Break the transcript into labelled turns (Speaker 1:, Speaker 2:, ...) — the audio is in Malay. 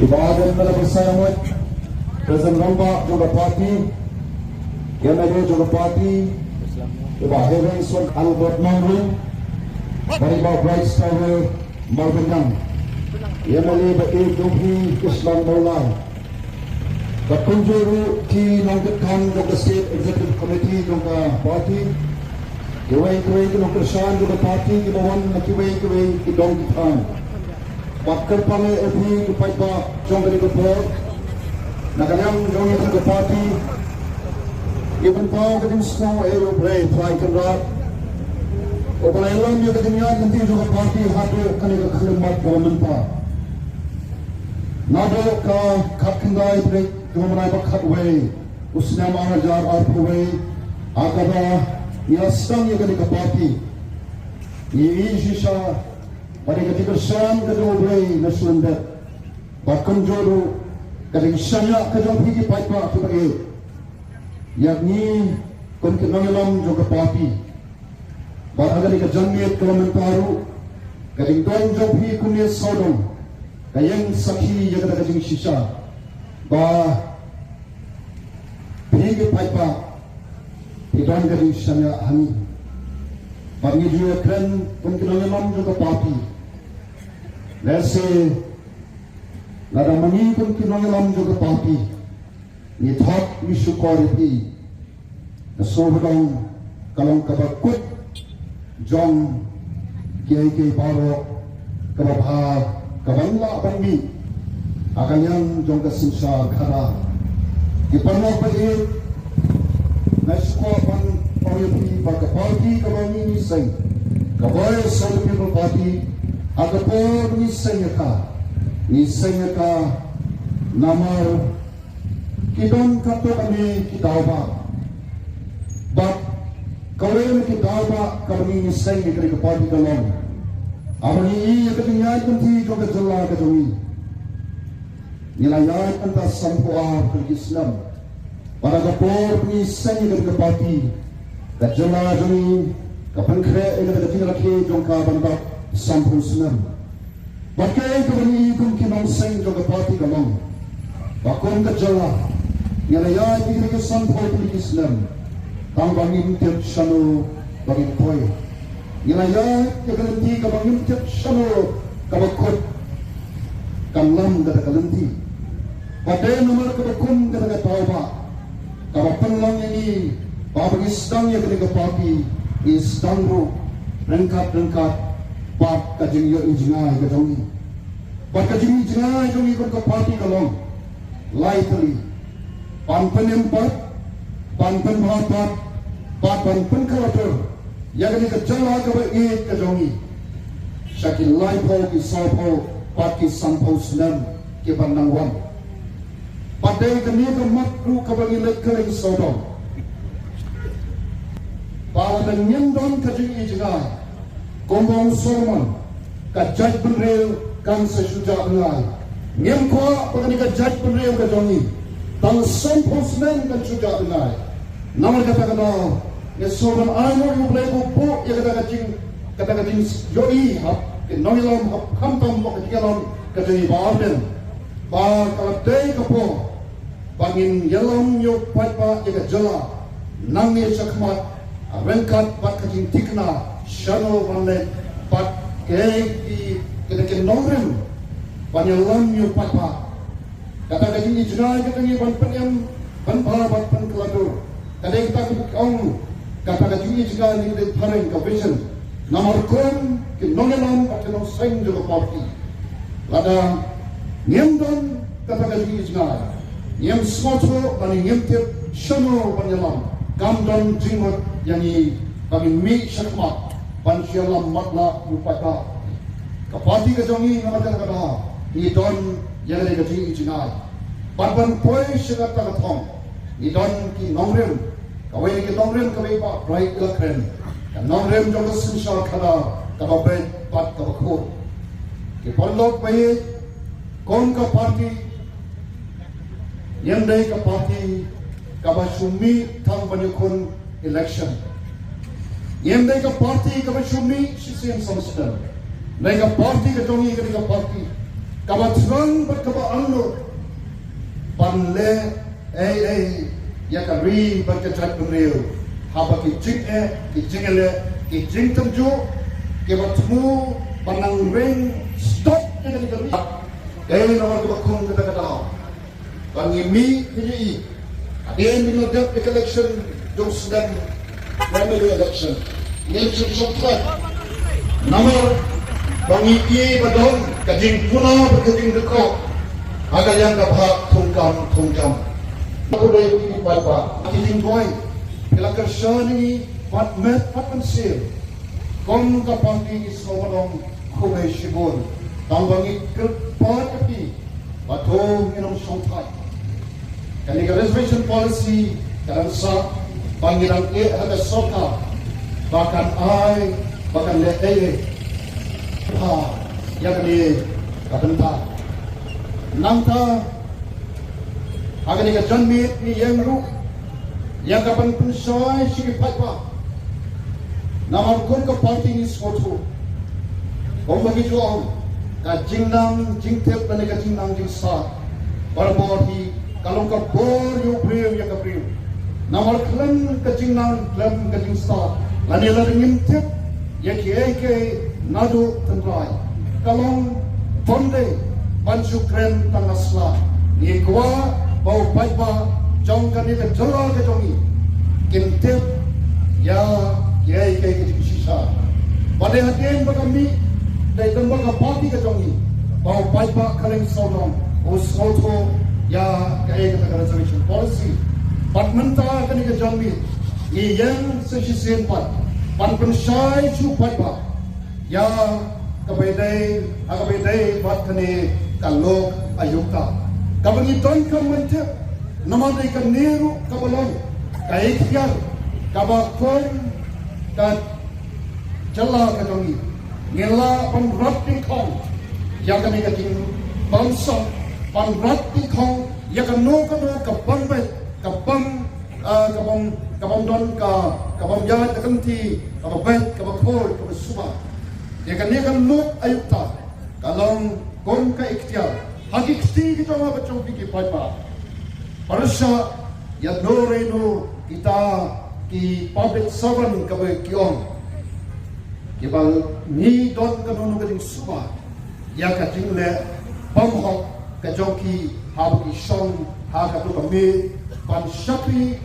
Speaker 1: Ibadah pada bersama Presiden Romba juga parti, MLA juga parti, Ibadah Hewan Albert Mangrum, Bariba Bright Star Malbenang, MLA Baik Dubhi Islam Maulai, Bakunjuru T. Nangkat Khan juga State Executive Committee juga parti, Kiwai juga Kershan juga parti, Kibawan Kiwai Kidong Khan. Bakar pale ebi kupai ba jong dari kupor, nakanam jong itu ke parti, even pau kedim semua ero play try kenrat, obalailam juga kedim yad nanti juga parti hadu kani ke khidmat government pa, nado ka kat kendai break government ba kat way, usna manajar arp way, akaba yastang juga kani ke parti, ini sisa. Pada ketika Sam kedua berai nasional, bahkan jodoh ketika Samya kedua pergi paipa sebagai, yakni kontinental juga parti. Bahkan ketika Jamiyat Kemenparu, ketika Don Jopi kunyah Sodom, kayang sakhi yang ketika sisa, bah pergi paipa, tidak ketika Samya hani. Bagi juga keren kontinental juga parti. Let's say, nada mani pun kinongelam juga parti, ni thak ni syukaripi, kesobedong kalong kabakut, jong kiai paro kababha kabangla bangmi, akan yang jong kesinsa khara, dipanok baik, nasyukapan paripi bagi parti kabangmi ni say, kabay South People Party. Agapor nisanya ka namar kidon kato kami kitauba but kawin kitauba kami nisanya kari kapati kalong abani iya katingyan kanti joga jala katumi nilayat anta sampuah kari Islam para agapor nisanya kari kapati kajala jami kapan kre ina kating rakhe jongka bandak sampul senam. Bagai kebani ikut kinong seng juga parti kamang. Bakon kejala, nyalaya ikut sampul politik Islam. Tangbang intip shano bagi koi. Nyalaya kegelanti kabang intip shano kabakot. Kamlam kata kegelanti. Padai nomor kabakun kata tauba. Kabapenlang ini, babagi sedang yang kena parti Islam ro rengkat. Pat kajing yo injingai kajongi, pat kajing injingai jongi kon ke parti kalong, lightly, panpen empat, panpen bhapat, panpen kalater, yang ini kejala kebaik kajongi, syakil laipo kisaupo, pat kisampau senam kibandangwan, padai kami kemakru kebangi lekering sodom, pawadan nyendon kajing injingai. Kombong Solomon, kajaj penrel kan sesuja ngai. Ngem kwa pagani kajaj penrel kajongi. Tang sampul senen kan suja ngai. Namar kata kana ne Solomon ayo yu play po ya kata kacing yoi hap ke nongilam hap kamtam mo kajigalam kajongi baarden. Ba kalapday kapo pangin yalam yu patpa ya kajala nangi sakmat rengkat pat kacing tikna shano vanle pat kei ke nongren panyalam yu patpa kata kajing ijna kata ni ban penyam ban pat pan keladur kata kita kong kata kajing ijna ni de thareng ka vision nomor kon ke nongelam pat no seng jo parti lada niemdon kata kajing ijna niem smoto ban niemtip shano panyalam kamdon jingot yani kami mi syakmat pansyalam matla upata kapati kajongi namakan kata ni don yang ada kaji ijinai pan poi syakata katong ni don ki nongrem kawai ki nongrem kawai pa right ilakren dan nongrem jong sinsyal kada kababet pat kabakur ki pondok bayi kon ka parti yang dai ka parti kabasumi thang banyukun election yang mereka parti kami cumi sisian samsudar mereka parti kejongi mereka parti kabatran berkaba anu panle ya kari berkejat penriu haba ki jing ele ki jing temju ke batmu panang ring stop dengan kari nomor bakung kata pangimi PDI adin minodap election jom sedang primary election ini sesuatu nomor bangi badon kajing puna berkajing dekok agak yang dapat tungkam aku dah ini pada kajing boy kelakar shani patmet patensir kon kapangki isomolong kumai shibun tambangi kelpat api batong minum sompai kali reservation policy dalam sa panggilan ada soka bahkan le yang ni kabenta nangta agar ni John Mead ni yang ru yang kapan pensoi sikit pa nama kun ke parti ni foto kau bagi jual ka jingnang jingtep dan ka jingnang jingsa barbori kalau ka bor yo breu ya ka breu nama klan ka jingnang klan ka jingsa lanila ngintep ya ke nadu tentrai kalong fonde bansu kren tangasla ni kwa bau paipa jong kan ni jala ke jongi kintep ya ke sisa pada hatin bagami dai tembak parti ke jongi bau paipa kaleng sodong usoto ya ke reservation policy patmenta kan ke jongi ni yang sesisen pan pensai chu paipa ya kabedai bat kene kalok ayuka kabani ton kamante namade kan neru kabalon kaikyar kabakon ka jalla ka dongi ngela pamratti khong ya kane ka ting bangsa pamratti khong ya kan no kabang bet kabang don kabang ya kanti kabet kabakol kabasuba ya kan look ayukta kalong kon ka ikhtiar hakikti kita ma bachong ki paipa parasha ya no kita ki public servant ka ba kiong ki bal ni don ka no ka ding suba ya ka ting le pam hok ka joki ha ki shong ha ka to me pan shakri